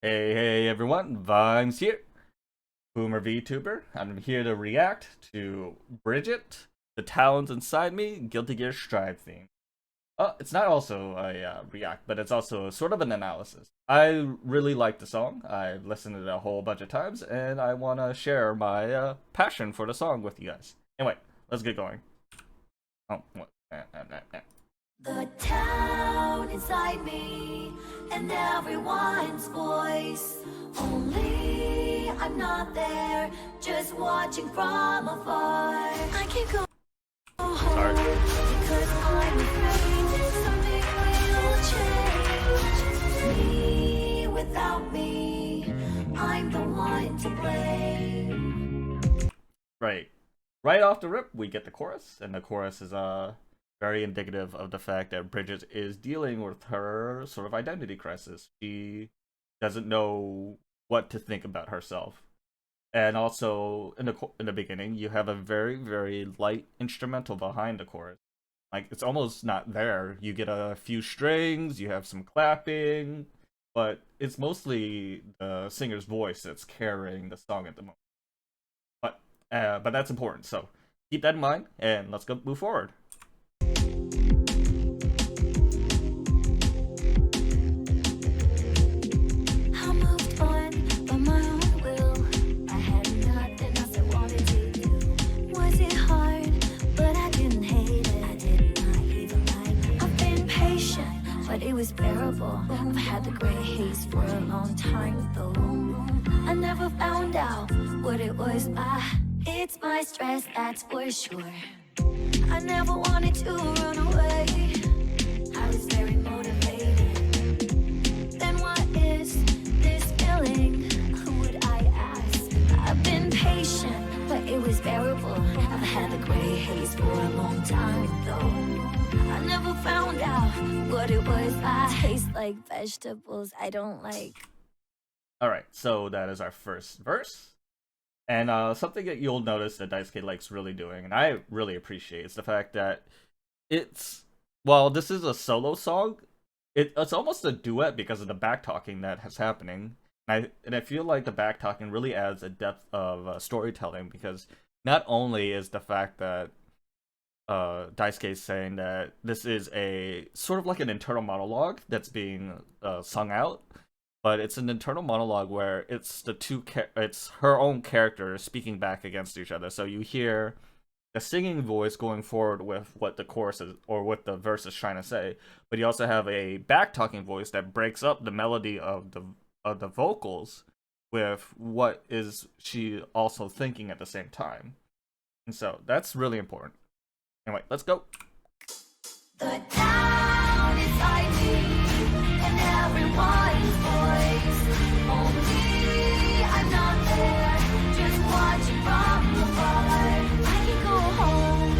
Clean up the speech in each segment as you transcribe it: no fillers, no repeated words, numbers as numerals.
Hey everyone, Vimes here, Boomer Vtuber. I'm here to react to Bridget, The Talons Inside Me, Guilty Gear Strive theme. It's not also a react, but it's also sort of an analysis. I really like the song. I've listened to it a whole bunch of times, and I want to share my passion for the song with you guys. Anyway, let's get going. Oh, what? The town inside me and everyone's voice. Only I'm not there, just watching from afar. I can't go home because I'm afraid something will change. Me without me, I'm the one to blame. Right off the rip, we get the chorus, and the chorus is very indicative of the fact that Bridget is dealing with her sort of identity crisis. She doesn't know what to think about herself. And also in the beginning, you have a very light instrumental behind the chorus. Like it's almost not there. You get a few strings, you have some clapping, but it's mostly the singer's voice that's carrying the song at the moment. But that's important. So keep that in mind, and let's go move forward. I moved on by my own will. I had nothing else I wanted to do. Was it hard? But I didn't hate it. I did not even like it. I've been patient, but it was bearable. I've had the gray haze for a long time though. I never found out what it was. It's my stress, that's for sure. I never wanted to run away. I was very motivated. Then what is this feeling? Who would I ask? I've been patient, but it was bearable. I've had the gray haze for a long time though. I never found out what it was. I taste like vegetables I don't like. Alright, so that is our first verse. And something that you'll notice that Daisuke likes really doing, and I really appreciate, is the fact that while this is a solo song, it's almost a duet because of the back talking that is happening. And I feel like the back talking really adds a depth of storytelling, because not only is the fact that Daisuke is saying that this is a sort of like an internal monologue that's being sung out, but it's an internal monologue where it's her own character speaking back against each other. So you hear the singing voice going forward with what the chorus is or what the verse is trying to say, but you also have a back talking voice that breaks up the melody of the vocals with what is she also thinking at the same time. And so that's really important. Anyway, let's go. The town inside me and everyone's voice. Only I'm not there, just watching from afar. I can go home,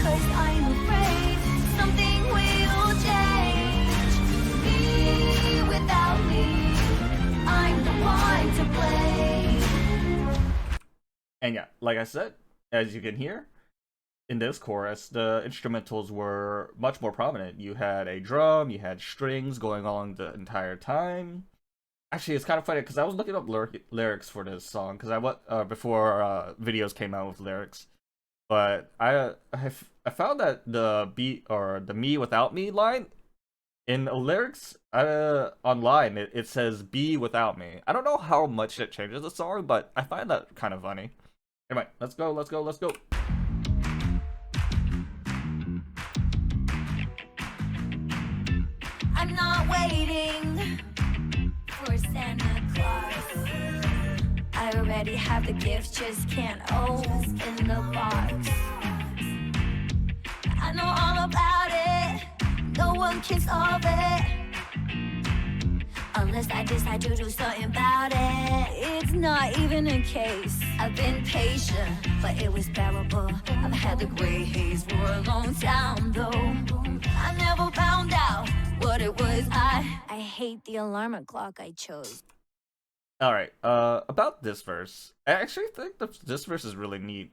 cause I'm afraid something will change. Me without me, I'm the one to blame. And yeah, like I said, as you can hear, in this chorus, the instrumentals were much more prominent. You had a drum, you had strings going on the entire time. Actually, it's kind of funny because I was looking up lyrics for this song because I went before videos came out with lyrics, but I found that the beat or the "me without me" line in the lyrics online it says "be without me." I don't know how much it changes the song, but I find that kind of funny. Anyway, let's go. I'm not waiting for Santa Claus. I already have the gift, just can't open the box. I know all about it, no one can solve it unless I decide to do something about it. It's not even a case. I've been patient, but it was bearable. I've had the gray haze for a long time though. I never found out what it was. I hate the alarm clock I chose. All right. About this verse, I actually think this verse is really neat.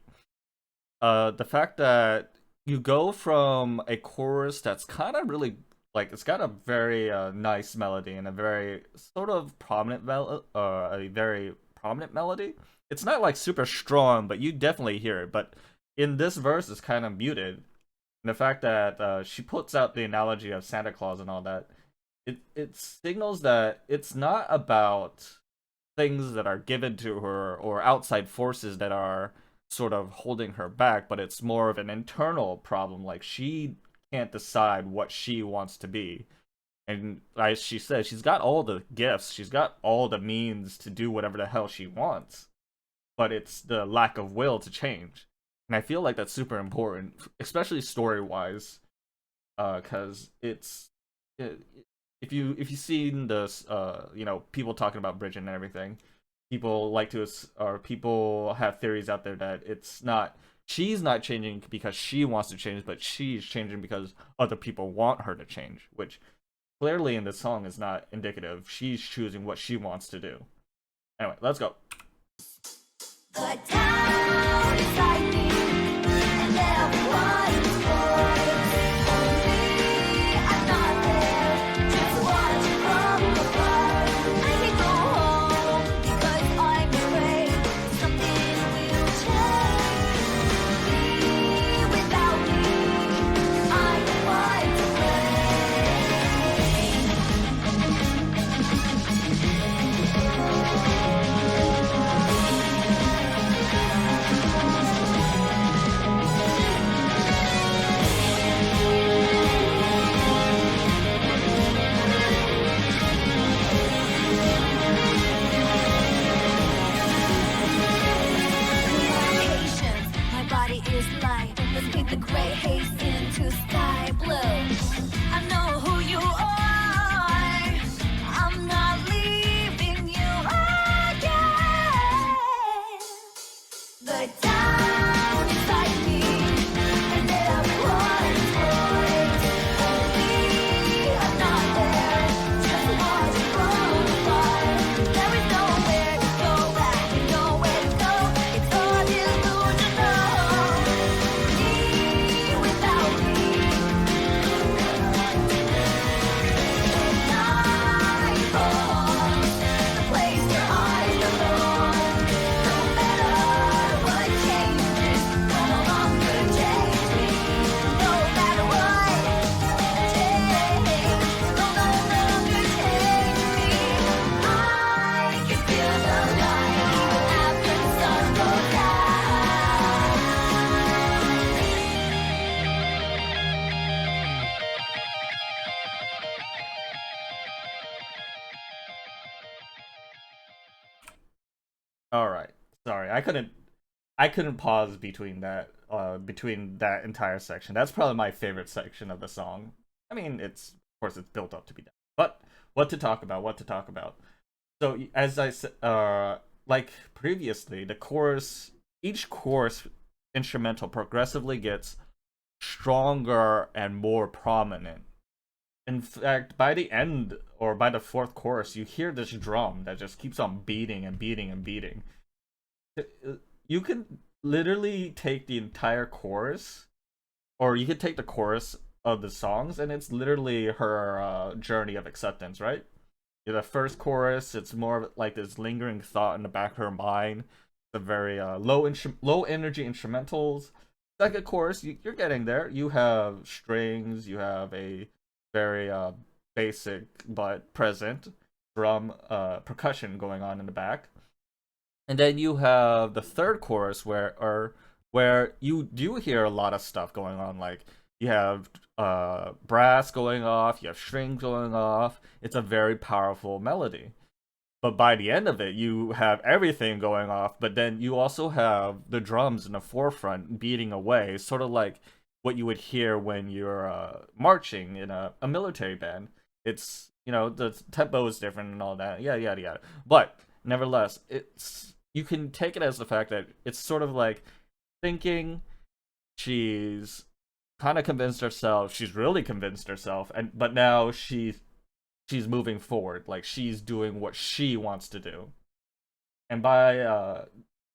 The fact that you go from a chorus that's kind of really Like it's got a very nice melody and a very sort of a very prominent melody. It's not like super strong, but you definitely hear it. But in this verse, it's kind of muted. And the fact that she puts out the analogy of Santa Claus and all that, it signals that it's not about things that are given to her or outside forces that are sort of holding her back, but it's more of an internal problem. Like she can't decide what she wants to be. And as she says, she's got all the gifts, she's got all the means to do whatever the hell she wants, but it's the lack of will to change. And I feel like that's super important, especially story wise, because it, if you've seen this, people talking about Bridget and everything, people like to or people have theories out there that it's not she's not changing because she wants to change, but she's changing because other people want her to change, which clearly in this song is not indicative. She's choosing what she wants to do. Anyway, let's go. The town is like me, and everyone is boys. Only I'm not there, just watching from afar. I can go home because I'm afraid something will change. Me without me, I don't want to patience. My body is light. Let's paint the gray haze into sky blue. I know who you are. I'm not leaving you again. The town is like me, and everyone is boys. Only I'm not there, just watching from afar. There is nowhere to go back, nowhere to go. It's all delusional. Me without me. Night falls, the place where I belong. No matter what changes, no longer change me. No matter what change, no longer change me. I can feel the light after the sun goes down. All right. Sorry, I couldn't pause between that entire section. That's probably my favorite section of the song. I mean, it's of course it's built up to be that. But what to talk about? What to talk about? So as I said, like previously, each chorus instrumental progressively gets stronger and more prominent. In fact, by the end or by the fourth chorus, you hear this drum that just keeps on beating and beating and beating. You can literally take the entire chorus, or you could take the chorus of the songs, and it's literally her journey of acceptance, right? The first chorus, it's more of like this lingering thought in the back of her mind. The very low energy instrumentals. Second chorus, you're getting there. You have strings. You have a very basic but present drum percussion going on in the back. And then you have the third chorus where you do hear a lot of stuff going on, like you have brass going off, you have strings going off. It's a very powerful melody. But by the end of it, you have everything going off, but then you also have the drums in the forefront beating away, sort of like what you would hear when you're marching in a military band. It's, the tempo is different and all that, yada, yada, yada. But nevertheless, you can take it as the fact that it's sort of like thinking she's kind of convinced herself, she's really convinced herself, but now she's moving forward, like she's doing what she wants to do. And by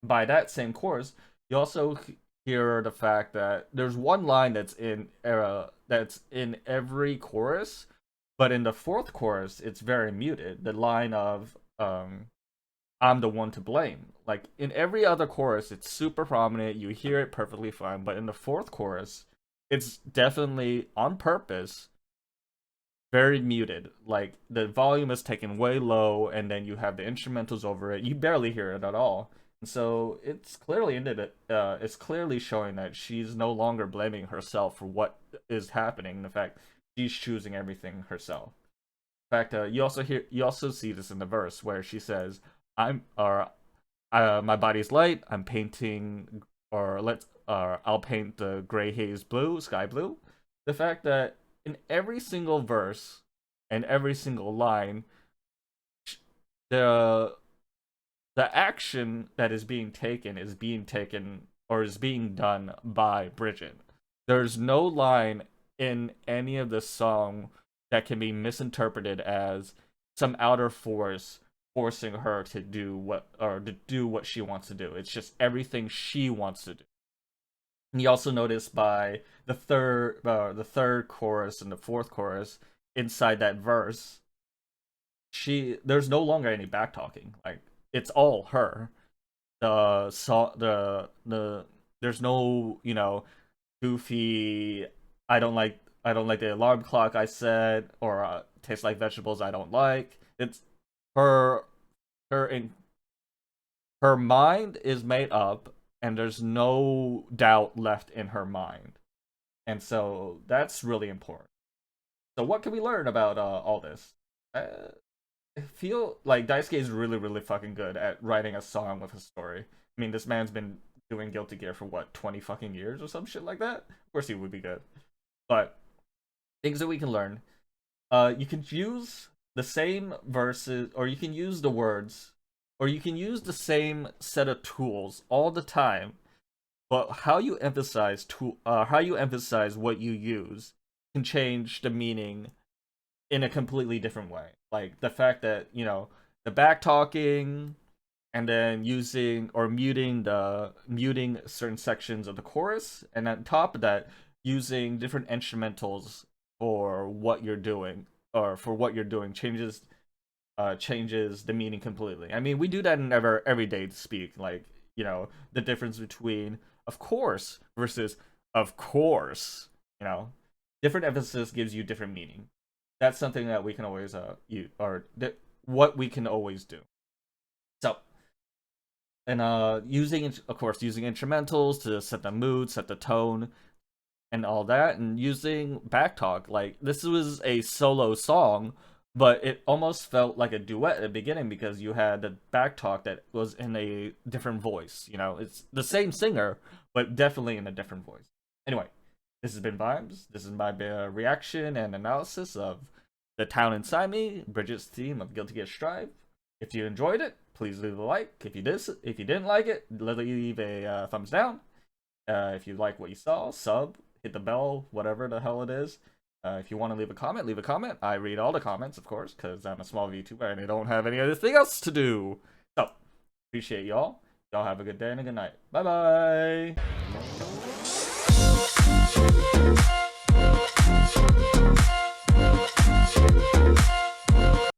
that same course, you also hear the fact that there's one line that's in every chorus, but in the fourth chorus it's very muted. The line of I'm the one to blame. Like in every other chorus, it's super prominent. You hear it perfectly fine, but in the fourth chorus, it's definitely on purpose very muted. Like the volume is taken way low, and then you have the instrumentals over it. You barely hear it at all. And so it's clearly it's clearly showing that she's no longer blaming herself for what is happening. In fact, she's choosing everything herself. In fact, you also see this in the verse where she says, "I'm or my body's light. I'm painting, or I'll paint the gray haze blue, sky blue." The fact that in every single verse and every single line, the the action that is being taken or is being done by Bridget. There's no line in any of the song that can be misinterpreted as some outer force forcing her to do what she wants to do. It's just everything she wants to do. And you also notice by the third chorus and the fourth chorus inside that verse, there's no longer any back talking. Like it's all her. The there's no goofy. I don't like the alarm clock I said, or tastes like vegetables I don't like. It's her her in her mind is made up, and there's no doubt left in her mind, and so that's really important. So what can we learn about all this? I feel like Daisuke is really fucking good at writing a song with a story. I mean, this man's been doing Guilty Gear for what, 20 fucking years or some shit like that? Of course he would be good. But things that we can learn. You can use the same verses, or you can use the words, or you can use the same set of tools all the time, but how you emphasize what you use can change the meaning in a completely different way. Like the fact that, the back talking and then using or muting certain sections of the chorus, and on top of that, using different instrumentals for what you're doing changes the meaning completely. I mean, we do that in everyday speak, like, the difference between of course versus of course, different emphasis gives you different meaning. That's something that we can always what we can always do. So, and using instrumentals to set the mood, set the tone, and all that, and using backtalk. Like this was a solo song, but it almost felt like a duet at the beginning because you had the backtalk that was in a different voice. It's the same singer, but definitely in a different voice. Anyway, this has been Vimes. This is my reaction and analysis of The Town Inside Me, Bridget's theme of Guilty Gear Strive. If you enjoyed it, please leave a like. If you didn't like it, leave a thumbs down. If you like what you saw, sub, hit the bell, whatever the hell it is. If you want to leave a comment, leave a comment. I read all the comments, of course, because I'm a small VTuber and I don't have any other thing else to do. So, appreciate y'all. Y'all have a good day and a good night. Bye-bye.